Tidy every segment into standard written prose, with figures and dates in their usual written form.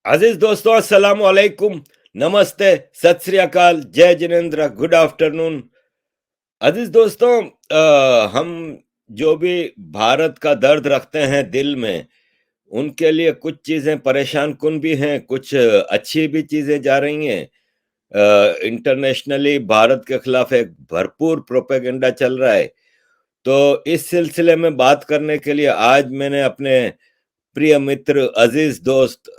अजीज दोस्तों, अस्सलाम वालेकुम, नमस्ते, सत श्री अकाल, जय जिनेंद्र, गुड आफ्टरनून। अजीज दोस्तों, हम जो भी भारत का दर्द रखते हैं दिल में, उनके लिए कुछ चीजें परेशान कुन भी हैं, कुछ अच्छी भी चीजें जा रही हैं। इंटरनेशनली भारत के खिलाफ एक भरपूर प्रोपेगेंडा चल रहा है। तो इस सिलसिले में बात करने के लिए आज मैंने अपने प्रिय मित्र, अजीज दोस्त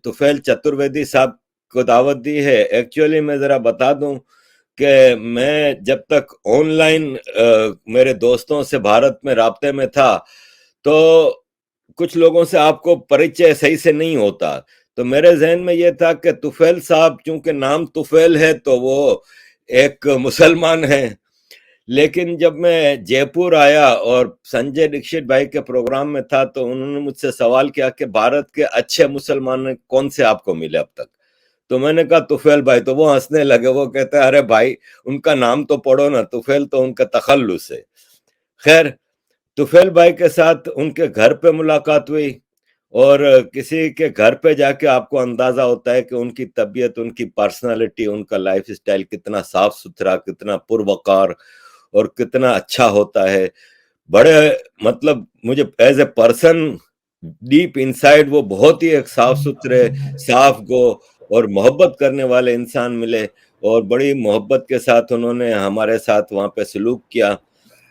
तुफैल चतुर्वेदी साहब को दावत दी है। एक्चुअली मैं जरा बता दूं कि मैं जब तक ऑनलाइन मेरे दोस्तों से भारत में राब्ते में था, तो कुछ लोगों से आपको परिचय सही से नहीं होता। तो मेरे जहन में ये था कि तुफैल साहब, चूंकि नाम तुफैल है तो वो एक मुसलमान है। लेकिन जब मैं जयपुर आया और संजय दीक्षित भाई के प्रोग्राम में था, तो उन्होंने मुझसे सवाल किया कि भारत के अच्छे मुसलमान कौन से आपको मिले अब तक। तो मैंने कहा तुफैल भाई। तो वो हंसने लगे, वो कहते हैं अरे भाई, उनका नाम तो पढ़ो ना, तुफैल तो उनका तखल्लुस है। खैर, तुफैल भाई के साथ उनके घर पे मुलाकात हुई, और किसी के घर पे जाके आपको अंदाजा होता है कि उनकी तबीयत, उनकी पर्सनालिटी, उनका लाइफ स्टाइल कितना साफ सुथरा, कितना पुरवकार और कितना अच्छा होता है। बड़े, मतलब मुझे as a person deep inside वो बहुत ही एक साफ सुथरे, साफ गो और मोहब्बत करने वाले इंसान मिले। और बड़ी मोहब्बत के साथ उन्होंने हमारे साथ वहाँ पे सलूक किया।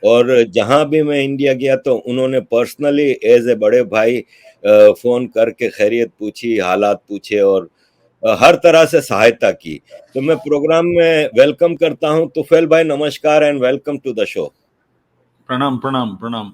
और जहाँ भी मैं इंडिया गया तो उन्होंने पर्सनली एज ए बड़े भाई फोन करके खैरियत पूछी, हालात पूछे और हर तरह से सहायता की। तो मैं प्रोग्राम में वेलकम करता हूं तुफैल भाई। नमस्कार and welcome to the show. प्रणाम प्रणाम प्रणाम।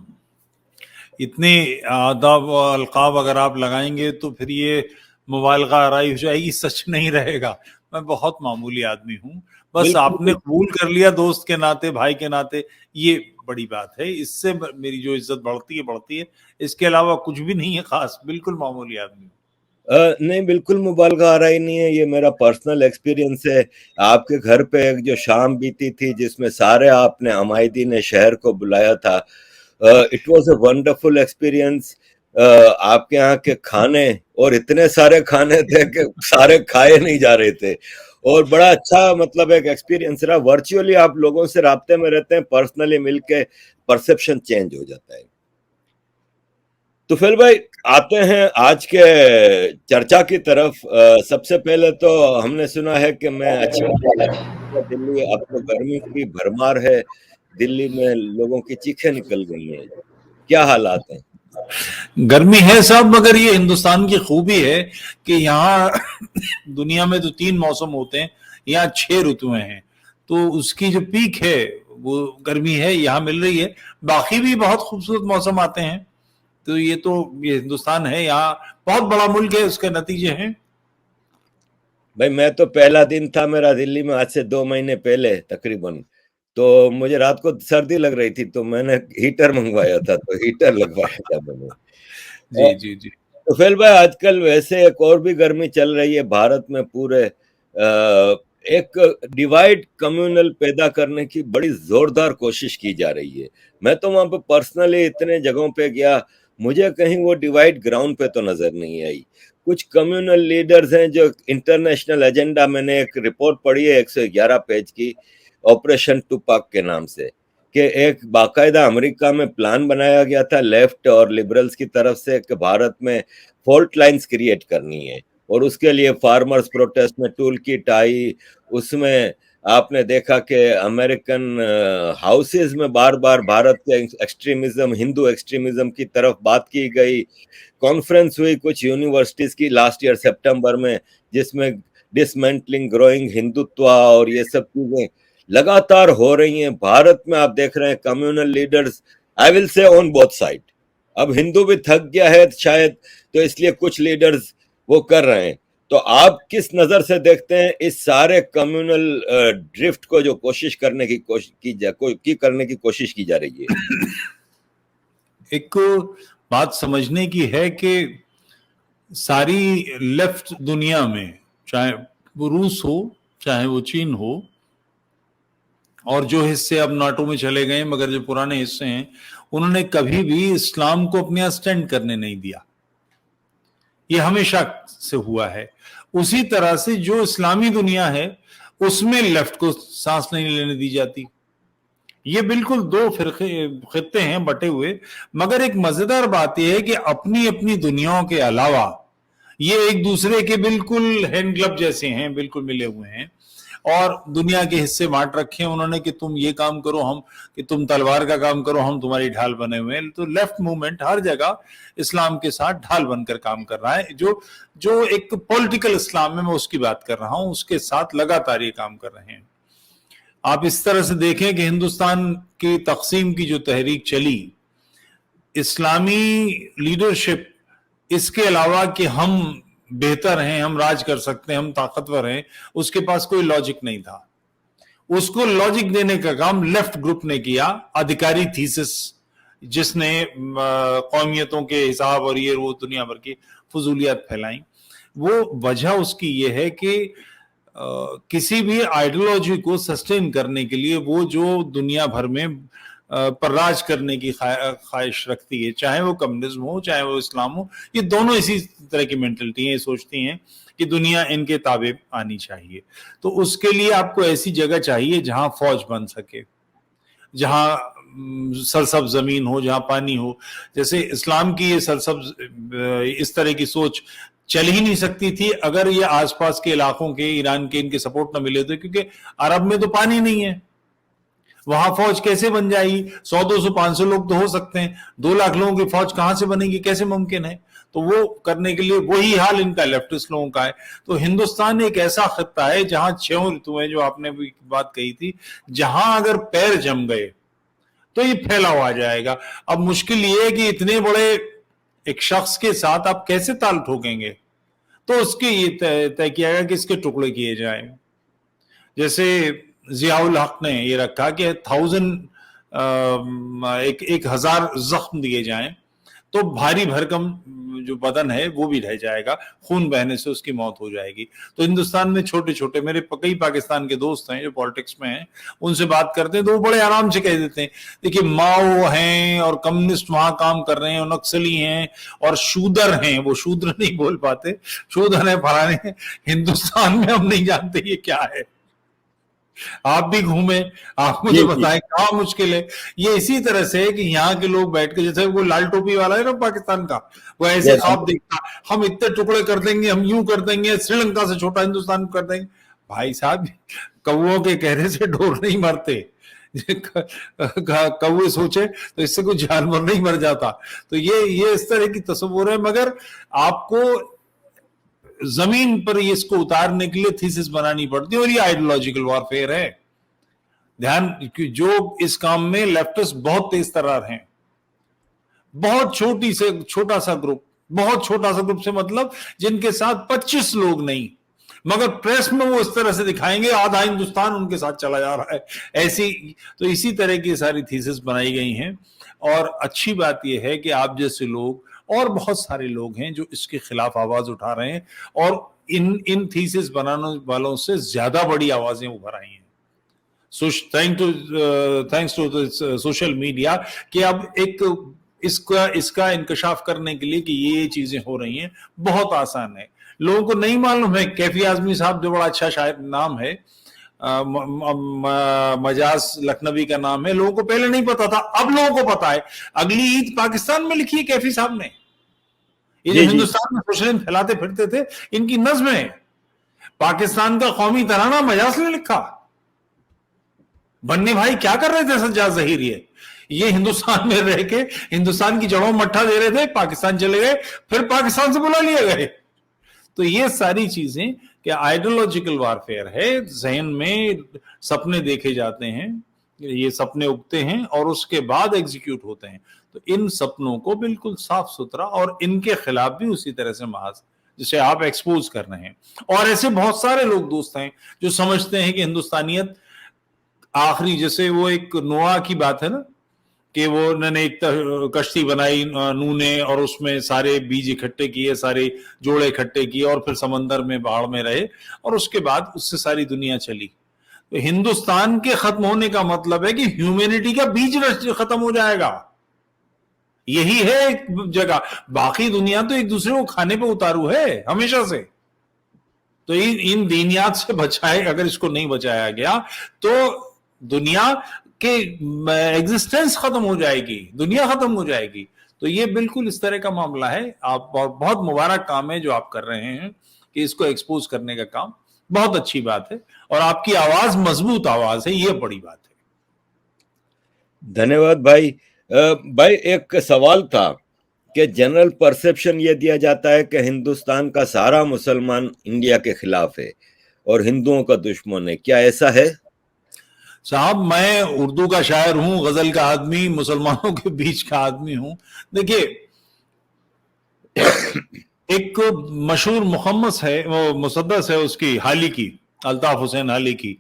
इतने आदाब और अलकाब अगर आप लगाएंगे तो फिर ये मुबालगा आराई हो जाएगी, सच नहीं रहेगा। मैं बहुत मामूली आदमी हूँ, बस बिल्कुल आपने कबूल कर लिया दोस्त के नाते, भाई के नाते, ये बड़ी बात है। इससे मेरी जो इज्जत बढ़ती है। इसके अलावा कुछ भी नहीं है खास, बिल्कुल मामूली आदमी हूँ। नहीं, बिल्कुल मुबालगा आ रहा ही नहीं है, ये मेरा पर्सनल एक्सपीरियंस है। आपके घर पे एक जो शाम बीती थी जिसमें सारे आपने अमायदी ने शहर को बुलाया था, it was a wonderful experience. आपके यहाँ के खाने, और इतने सारे खाने थे कि सारे खाए नहीं जा रहे थे। और बड़ा अच्छा, मतलब एक एक्सपीरियंस रहा। वर्चुअली आप लोगों से राब्ते में रहते हैं, पर्सनली मिलके परसेप्शन चेंज हो जाता है। तो फिर भाई, आते हैं आज के चर्चा की तरफ। सबसे पहले तो हमने सुना है कि मैं अच्छी दिल्ली, अब तो गर्मी की भरमार है, दिल्ली में लोगों की चीखें निकल गई हैं। क्या हालात हैं? गर्मी है सब, मगर ये हिंदुस्तान की खूबी है कि यहाँ दुनिया में तो 3 मौसम होते हैं, यहाँ 6 ऋतुएं हैं। तो उसकी जो पीक है वो गर्मी है, यहाँ मिल रही है। बाकी भी बहुत खूबसूरत मौसम आते हैं। तो ये हिंदुस्तान है, यहाँ बहुत बड़ा मुल्क है, उसके नतीजे हैं। भाई, मैं तो पहला दिन था मेरा दिल्ली में, आज से 2 महीने पहले तकरीबन। तो मुझे रात को सर्दी लग रही थी, तो मैंने हीटर मंगवाया था, तो हीटर लगवाया था मैंने। जी जी जी। तो फिर भाई, आजकल वैसे एक और भी गर्मी चल रही है भारत में पूरे। एक डिवाइड कम्युनल पैदा करने की बड़ी जोरदार कोशिश की जा रही है। मैं तो वहां पे पर्सनली इतने जगहों पे गया, मुझे कहीं वो डिवाइड ग्राउंड पे तो नजर नहीं आई। कुछ कम्युनल लीडर्स हैं जो इंटरनेशनल एजेंडा, मैंने एक रिपोर्ट पढ़ी है 111 पेज की, ऑपरेशन टुपाक के नाम से, कि एक बाकायदा अमेरिका में प्लान बनाया गया था लेफ्ट और लिबरल्स की तरफ से कि भारत में फॉल्ट लाइंस क्रिएट करनी है। और उसके लिए फार्मर्स प्रोटेस्ट में टूल किट आई। उसमें आपने देखा कि अमेरिकन हाउसेज में बार बार भारत के एक्सट्रीमिज्म, हिंदू एक्सट्रीमिज्म की तरफ बात की गई। कॉन्फ्रेंस हुई कुछ यूनिवर्सिटीज की लास्ट ईयर सितंबर में, जिसमें डिसमेंटलिंग ग्रोइंग हिंदुत्व और ये सब चीजें लगातार हो रही हैं। भारत में आप देख रहे हैं communal leaders, I will say on both side. अब हिंदू भी थक गया है शायद, तो इसलिए कुछ लीडर्स वो कर रहे हैं। तो आप किस नजर से देखते हैं इस सारे कम्युनल ड्रिफ्ट को, जो कोशिश करने की करने की कोशिश की जा रही है? एक बात समझने की है कि सारी लेफ्ट दुनिया में, चाहे वो रूस हो, चाहे वो चीन हो, और जो हिस्से अब नाटो में चले गए, मगर जो पुराने हिस्से हैं, उन्होंने कभी भी इस्लाम को अपने यहाँ स्टैंड करने नहीं दिया। ये हमेशा से हुआ है। उसी तरह से जो इस्लामी दुनिया है उसमें लेफ्ट को सांस नहीं लेने दी जाती। ये बिल्कुल दो खित्ते हैं बटे हुए, मगर एक मजेदार बात यह है कि अपनी अपनी दुनियाओं के अलावा ये एक दूसरे के बिल्कुल हैंड ग्लव जैसे हैं, बिल्कुल मिले हुए हैं, और दुनिया के हिस्से बांट रखे हैं उन्होंने कि तुम ये काम करो, हम कि तुम तलवार का काम करो, हम तुम्हारी ढाल बने हुए हैं। तो लेफ्ट मूवमेंट हर जगह इस्लाम के साथ ढाल बनकर काम कर रहा है। जो एक पॉलिटिकल इस्लाम में मैं उसकी बात कर रहा हूं, उसके साथ लगातार ये काम कर रहे हैं। आप इस तरह से देखें कि हिंदुस्तान की तकसीम की जो तहरीक चली, इस्लामी लीडरशिप, इसके अलावा कि हम बेहतर हैं, हम राज कर सकते हैं, हम ताकतवर हैं, उसके पास कोई लॉजिक नहीं था। उसको लॉजिक देने का काम लेफ्ट ग्रुप ने किया, अधिकारी थीसिस, जिसने कौमियतों के हिसाब और ये वो दुनिया भर की फजूलियात फैलाई। वो वजह उसकी ये है कि किसी भी आइडियोलॉजी को सस्टेन करने के लिए वो जो दुनिया भर में पर राज करने की ख्वाहिश रखती है, चाहे वो कम्युनिज्म हो चाहे वो इस्लाम हो, ये दोनों इसी तरह की मेंटलिटी है, सोचती हैं कि दुनिया इनके ताबे आनी चाहिए। तो उसके लिए आपको ऐसी जगह चाहिए जहां फौज बन सके, जहां सरसब्ज जमीन हो, जहां पानी हो। जैसे इस्लाम की ये सरसब्ज इस तरह की सोच चल ही नहीं सकती थी अगर ये आसपास के इलाकों के, ईरान के, इनके सपोर्ट न मिले थे, क्योंकि अरब में तो पानी नहीं है। वहां फौज कैसे बन जाएगी? 100, 200, 500 लोग तो हो सकते हैं, 2 लाख लोगों की फौज कहां से बनेगी? कैसे मुमकिन है? तो वो करने के लिए वही हाल इनका लेफ्टिस्ट लोगों का है। तो हिंदुस्तान एक ऐसा खित्ता है जहां 6 ऋतुएं, जो आपने भी बात कही थी, जहां अगर पैर जम गए तो ये फैलाव आ जाएगा। अब मुश्किल ये है कि इतने बड़े एक शख्स के साथ आप कैसे ताल ठोकेंगे? तो उसके ये तय किया गया कि इसके टुकड़े किए जाएं। जैसे जियाउल हक ने ये रखा कि 1000 जख्म दिए जाएं तो भारी भरकम जो बदन है वो भी रह जाएगा, खून बहने से उसकी मौत हो जाएगी। तो हिंदुस्तान में छोटे छोटे, मेरे कई पाकिस्तान के दोस्त हैं जो पॉलिटिक्स में हैं, उनसे बात करते हैं तो वो बड़े आराम से कह देते हैं, देखिए माओ हैं और कम्युनिस्ट वहां काम कर रहे हैं, नक्सली हैं और शूदर हैं। वो शूद्र नहीं बोल पाते, शूदर है, फलाने हैं। हिंदुस्तान में हम नहीं जानते ये क्या है। आप भी घूमे, आप मुझे बताएं कहाँ मुश्किल है। ये इसी तरह से है कि यहाँ के लोग बैठ के, जैसे वो लाल टोपी वाला है ना पाकिस्तान का, वो ऐसे ख्वाब देखता, हम इतने टुकड़े कर देंगे, हम यूं कर देंगे, श्रीलंका से छोटा हिंदुस्तान कर देंगे। भाई साहब, कौओं के कहने से ढोर नहीं मरते। कौवे सोचे तो इससे कोई जानवर नहीं मर जाता। तो ये इस तरह की तस्वीर है, मगर आपको जमीन पर इसको उतारने के लिए थीसिस बनानी पड़ती है, और ये आइडियोलॉजिकल वॉरफेयर है। ध्यान, जो इस काम में लेफ्टिस्ट बहुत तेज तर्रार हैं। बहुत छोटा सा ग्रुप, बहुत छोटा सा ग्रुप से मतलब जिनके साथ 25 लोग नहीं, मगर प्रेस में वो इस तरह से दिखाएंगे आधा हिंदुस्तान उनके साथ चला जा रहा है, ऐसी। तो इसी तरह की सारी थीसिस बनाई गई हैं। और अच्छी बात यह है कि आप जैसे लोग और बहुत सारे लोग हैं जो इसके खिलाफ आवाज उठा रहे हैं, और इन थीसिस बनाने वालों से ज्यादा बड़ी आवाजें उभर आई हैं। थैंक्स टू सोशल मीडिया कि अब एक इसका इंकशाफ करने के लिए कि ये चीजें हो रही हैं बहुत आसान है। लोगों को नहीं मालूम है। कैफी आजमी साहब जो बड़ा अच्छा शायर नाम है, मजाज लखनवी का नाम है, लोगों को पहले नहीं पता था, अब लोगों को पता है। अगली ईद पाकिस्तान में लिखी है कैफी साहब ने। ये जो हिंदुस्तान में सोशलिज्म फैलाते फिरते थे, इनकी नज्म है। पाकिस्तान का कौमी तराना मजाज ने लिखा। बन्नी भाई क्या कर रहे थे सज्जाद ज़हीर? ये हिंदुस्तान में रह के हिंदुस्तान की जड़ों मट्ठा दे रहे थे, पाकिस्तान चले गए, फिर पाकिस्तान से बुला लिए गए। तो ये सारी चीजें कि आइडियोलॉजिकल वारफेयर है। जहन में सपने देखे जाते हैं, ये सपने उगते हैं और उसके बाद एग्जीक्यूट होते हैं। तो इन सपनों को बिल्कुल साफ सुथरा और इनके खिलाफ भी उसी तरह से महाज जिसे आप एक्सपोज कर रहे हैं। और ऐसे बहुत सारे लोग दोस्त हैं जो समझते हैं कि हिंदुस्तानियत आखिरी, जैसे वो एक नोआ की बात है ना, कि वो उन्होंने एक कश्ती बनाई नूह ने और उसमें सारे बीज इकट्ठे किए, सारे जोड़े इकट्ठे किए और फिर समंदर में बाढ़ में रहे और उसके बाद उससे सारी दुनिया चली। तो हिंदुस्तान के खत्म होने का मतलब है कि ह्यूमैनिटी का बीज खत्म हो जाएगा। यही है एक जगह। बाकी दुनिया तो एक दूसरे को खाने पे उतारू है हमेशा से। तो इन दीनियात से बचाए, अगर इसको नहीं बचाया गया तो दुनिया के एग्जिस्टेंस खत्म हो जाएगी, दुनिया खत्म हो जाएगी। तो ये बिल्कुल इस तरह का मामला है। आप बहुत मुबारक काम है जो आप कर रहे हैं कि इसको एक्सपोज करने का काम, बहुत अच्छी बात है। और आपकी आवाज मजबूत आवाज है, ये बड़ी बात है। धन्यवाद भाई। भाई एक सवाल था कि जनरल परसेप्शन ये दिया जाता है कि हिंदुस्तान का सारा मुसलमान इंडिया के खिलाफ है और हिंदुओं का दुश्मन है, क्या ऐसा है? साहब, मैं उर्दू का शायर हूं, गजल का आदमी, मुसलमानों के बीच का आदमी हूं। देखिए, एक मशहूर मुखम्मस है, वो मुसद्दस है उसकी, हाली की, अल्ताफ हुसैन हाली की,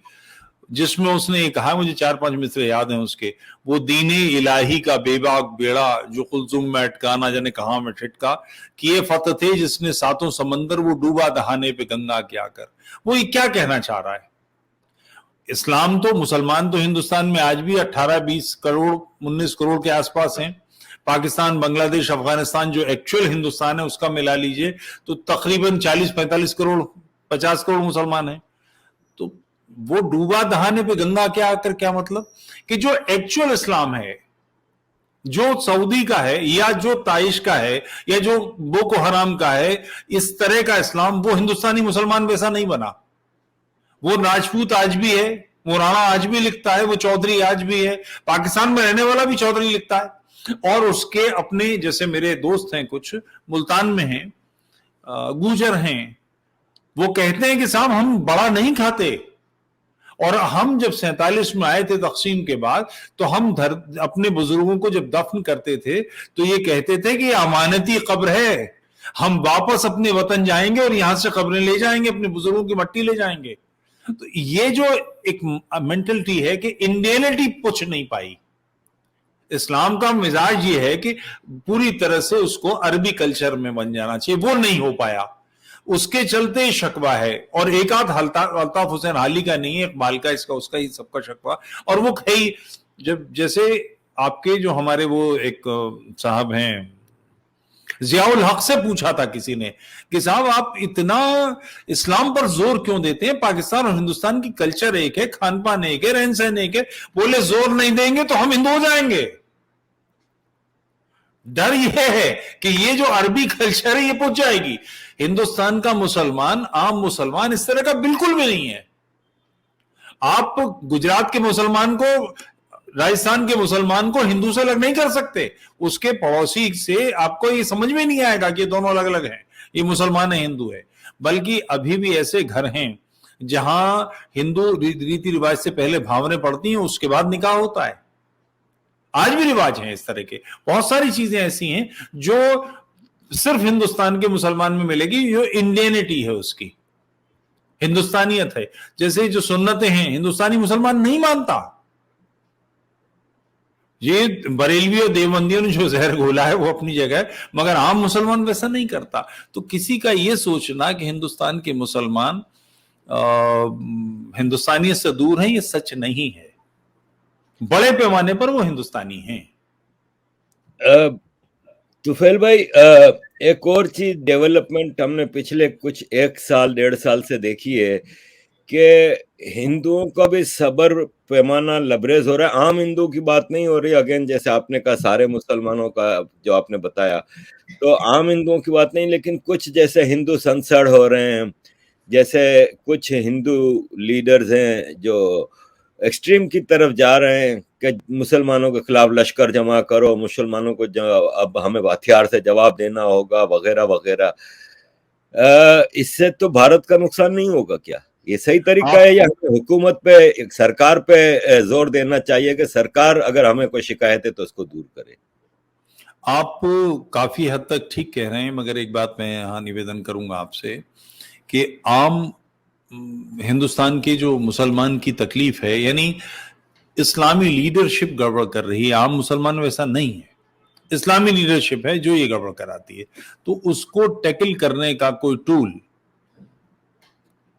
जिसमें उसने ये कहा, मुझे 4-5 मिसरे याद हैं उसके, वो दीने इलाही का बेबाक बेड़ा जो कुलजुम में अटका ना जाने कहां में ठिटका, किए फतह थे जिसने सातों समंदर, वो डूबा दहाने पे गंगा के आकर। वो ये क्या कहना चाह रहा है? इस्लाम तो, मुसलमान तो हिंदुस्तान में आज भी 18-20 करोड़ 19 करोड़ के आसपास हैं। पाकिस्तान, बांग्लादेश, अफगानिस्तान जो एक्चुअल हिंदुस्तान है उसका मिला लीजिए तो तकरीबन 40-45 करोड़ 50 करोड़ मुसलमान हैं। तो वो डूबा दहाने पे गंगा के आकर क्या मतलब? कि जो एक्चुअल इस्लाम है, जो सऊदी का है या जो ताइश का है या जो बोको हराम का है, इस तरह का इस्लाम वो हिंदुस्तानी मुसलमान वैसा नहीं बना। वो राजपूत आज भी है, वो राणा आज भी लिखता है, वो चौधरी आज भी है, पाकिस्तान में रहने वाला भी चौधरी लिखता है। और उसके अपने, जैसे मेरे दोस्त हैं कुछ मुल्तान में हैं, गुजर हैं, वो कहते हैं कि साहब हम बड़ा नहीं खाते, और हम जब 47 में आए थे तकसीम के बाद, तो हम अपने बुजुर्गों को जब दफन करते थे तो ये कहते थे कि ये अमानती कब्र है, हम वापस अपने वतन जाएंगे और यहां से कब्रें ले जाएंगे, अपने बुजुर्गों की मट्टी ले जाएंगे। तो ये जो एक मेंटलिटी है कि इंडियनिटी पूछ नहीं पाई। इस्लाम का मिजाज ये है कि पूरी तरह से उसको अरबी कल्चर में बन जाना चाहिए, वो नहीं हो पाया, उसके चलते शकवा है। और एक आध अल्ताफ हुसैन हाली का नहीं है, इकबाल का, इसका उसका ही सबका शकवा। और वो कई, जब जैसे आपके जो हमारे वो एक साहब हैं, जियाउल हक से पूछा था किसी ने कि साहब आप इतना इस्लाम पर जोर क्यों देते हैं, पाकिस्तान और हिंदुस्तान की कल्चर एक है, खान पान एक है, रहन सहन एक है। बोले जोर नहीं देंगे तो हम हिंदू हो जाएंगे। डर यह है कि ये जो अरबी कल्चर है ये पहुंच जाएगी। हिंदुस्तान का मुसलमान, आम मुसलमान इस तरह का बिल्कुल भी नहीं है। आप गुजरात के मुसलमान को, राजस्थान के मुसलमान को हिंदू से अलग नहीं कर सकते। उसके पड़ोसी से आपको ये समझ में नहीं आएगा कि दोनों अलग अलग हैं, ये मुसलमान है हिंदू है। बल्कि अभी भी ऐसे घर हैं जहां हिंदू रीति रिवाज से पहले भावनें पड़ती हैं, उसके बाद निकाह होता है। आज भी रिवाज हैं इस तरह के। बहुत सारी चीजें ऐसी हैं जो सिर्फ हिंदुस्तान के मुसलमान में मिलेगी, जो इंडियनिटी है उसकी, हिंदुस्तानियत है। जैसे जो सुन्नतें हैं, हिंदुस्तानी मुसलमान नहीं मानता। ये बरेलवी और देवबंदियों ने जो जहर घोला है वो अपनी जगह है, मगर आम मुसलमान वैसा नहीं करता। तो किसी का ये सोचना कि हिंदुस्तान के मुसलमान हिंदुस्तानियत से दूर हैं, ये सच नहीं है। बड़े पैमाने पर वो हिंदुस्तानी हैं। तुफैल भाई, एक और चीज डेवलपमेंट हमने पिछले कुछ 1-1.5 साल से देखी है कि हिंदुओं का भी सब्र पैमाना लबरेज हो रहा है। आम हिंदू की बात नहीं हो रही, अगेन जैसे आपने कहा सारे मुसलमानों का जो आपने बताया, तो आम हिंदुओं की बात नहीं, लेकिन कुछ जैसे हिंदू संसद हो रहे हैं, जैसे कुछ हिंदू लीडर्स हैं जो एक्सट्रीम की तरफ जा रहे हैं कि मुसलमानों के खिलाफ लश्कर जमा करो, मुसलमानों को अब हमें हथियार से जवाब देना होगा, वगैरह वगैरह। इससे तो भारत का नुकसान नहीं होगा क्या? ये सही तरीका है या हमें हुकूमत पे, एक सरकार पे जोर देना चाहिए कि सरकार अगर हमें कोई शिकायत है तो उसको दूर करे? आप काफी हद तक ठीक कह रहे हैं, मगर एक बात मैं यहाँ निवेदन करूंगा आपसे कि आम हिंदुस्तान के जो मुसलमान की तकलीफ है, यानी इस्लामी लीडरशिप गड़बड़ कर रही है। आम मुसलमान वैसा नहीं है, इस्लामी लीडरशिप है जो ये गड़बड़ कराती है। तो उसको टैकल करने का कोई टूल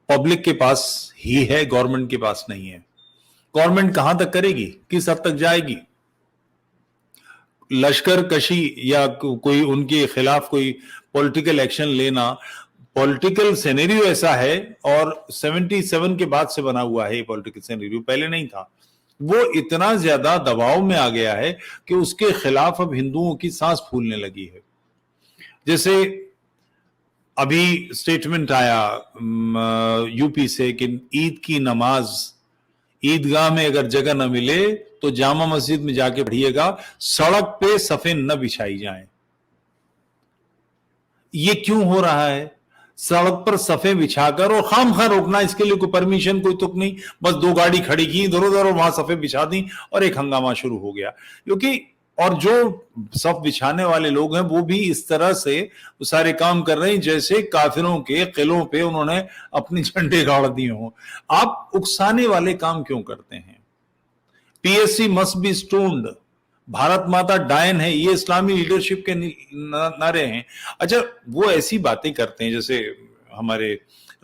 पब्लिक के पास ही है, गवर्नमेंट के पास नहीं है। गवर्नमेंट कहां तक करेगी, किस हद तक जाएगी? लश्कर कशी या कोई उनके खिलाफ कोई पॉलिटिकल एक्शन लेना, पॉलिटिकल सिनेरियो ऐसा है, और 77 के बाद से बना हुआ है ये पॉलिटिकल सिनेरियो, पहले नहीं था। वो इतना ज्यादा दबाव में आ गया है कि उसके खिलाफ अब हिंदुओं की सांस फूलने लगी है। जैसे अभी स्टेटमेंट आया यूपी से कि ईद की नमाज ईदगाह में अगर जगह न मिले तो जामा मस्जिद में जाके पढ़िएगा, सड़क पे सफे न बिछाई जाए। ये क्यों हो रहा है? सड़क पर सफे बिछाकर और खामखा रोकना, इसके लिए कोई परमिशन कोई तुक नहीं, बस 2 गाड़ी खड़ी की इधर उधर और वहां सफे बिछा दी और एक हंगामा शुरू हो गया। क्योंकि और जो सफ बिछाने वाले लोग हैं वो भी इस तरह से वो सारे काम कर रहे हैं जैसे काफिरों के किलों पे उन्होंने अपने झंडे गाड़ दिए हों। आप उकसाने वाले काम क्यों करते हैं? PSC must be stoned, Bharat माता डायन है, ये इस्लामी लीडरशिप के नारे हैं। अच्छा, वो ऐसी बातें करते हैं जैसे हमारे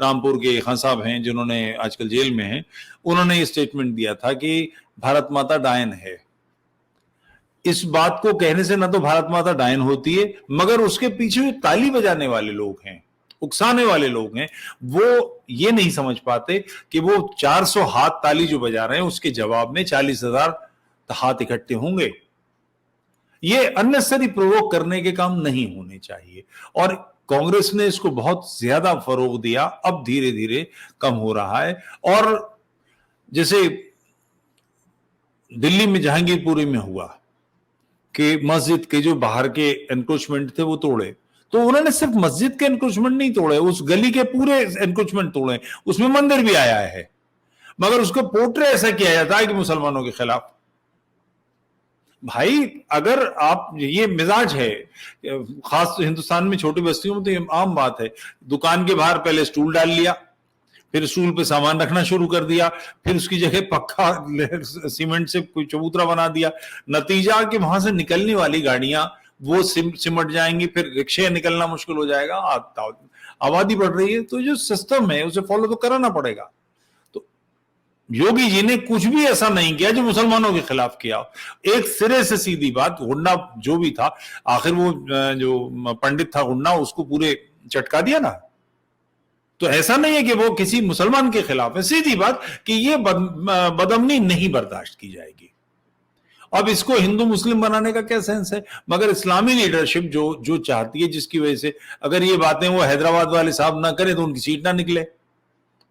रामपुर के खान साहब हैं जिन्होंने आजकल जेल में हैं, उन्होंने ये स्टेटमेंट दिया था कि भारत माता डायन है। इस बात को कहने से ना तो भारत माता डायन होती है, मगर उसके पीछे जो ताली बजाने वाले लोग हैं, उकसाने वाले लोग हैं, वो ये नहीं समझ पाते कि वो 400 हाथ ताली जो बजा रहे हैं उसके जवाब में 40,000 हाथ इकट्ठे होंगे। ये अननेसेसरी प्रोवोक करने के काम नहीं होने चाहिए, और कांग्रेस ने इसको बहुत ज्यादा फरोग दिया, अब धीरे धीरे कम हो रहा है। और जैसे दिल्ली में जहांगीरपुरी में हुआ कि मस्जिद के जो बाहर के एनक्रोचमेंट थे वो तोड़े, तो उन्होंने सिर्फ मस्जिद के एनक्रोचमेंट नहीं तोड़े, उस गली के पूरे एनक्रोचमेंट तोड़े, उसमें मंदिर भी आया है, मगर उसको पोर्ट्रे ऐसा किया जाता है कि मुसलमानों के खिलाफ। भाई अगर आप, ये मिजाज है खास हिंदुस्तान में, छोटी बस्तियों में तो ये आम बात है, दुकान के बाहर पहले स्टूल डाल लिया, फिर स्टूल पे सामान रखना शुरू कर दिया, फिर उसकी जगह पक्का सीमेंट से कोई चबूतरा बना दिया, नतीजा कि वहां से निकलने वाली गाड़ियां वो सिमट जाएंगी, फिर रिक्शे निकलना मुश्किल हो जाएगा, आबादी बढ़ रही है, तो जो सिस्टम है उसे फॉलो तो कराना पड़ेगा। तो योगी जी ने कुछ भी ऐसा नहीं किया जो मुसलमानों के खिलाफ किया। एक सिरे से सीधी बात, हुन्ना जो भी था, आखिर वो जो पंडित था हुन्ना, उसको पूरे चटका दिया ना, तो ऐसा नहीं है कि वो किसी मुसलमान के खिलाफ है, सीधी बात कि ये बदअमनी नहीं बर्दाश्त की जाएगी। अब इसको हिंदू मुस्लिम बनाने का क्या सेंस है? मगर इस्लामी लीडरशिप जो चाहती है, जिसकी वजह से अगर ये बातें वो हैदराबाद वाले साहब ना करें तो उनकी सीट ना निकले,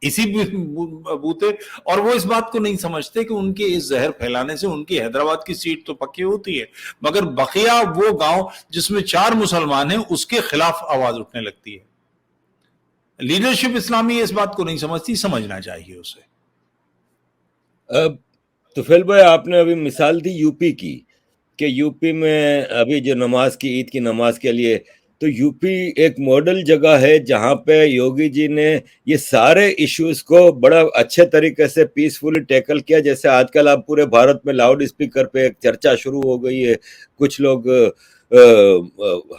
इसी बूते, और वो इस बात को नहीं समझते कि उनके इस जहर फैलाने से उनकी हैदराबाद की सीट तो पक्की होती है, मगर बकिया वो गांव जिसमें 4 मुसलमान हैं उसके खिलाफ आवाज उठने लगती है। लीडरशिप इस्लामी इस बात को नहीं समझती, समझना चाहिए उसे। अब तुफैल भाई, आपने अभी मिसाल दी यूपी की, कि यूपी में अभी जो नमाज की, ईद की नमाज के लिए, तो यूपी एक मॉडल जगह है जहां पे योगी जी ने ये सारे इश्यूज को बड़ा अच्छे तरीके से पीसफुली टैकल किया। जैसे आजकल आप पूरे भारत में लाउड स्पीकर पे एक चर्चा शुरू हो गई है, कुछ लोग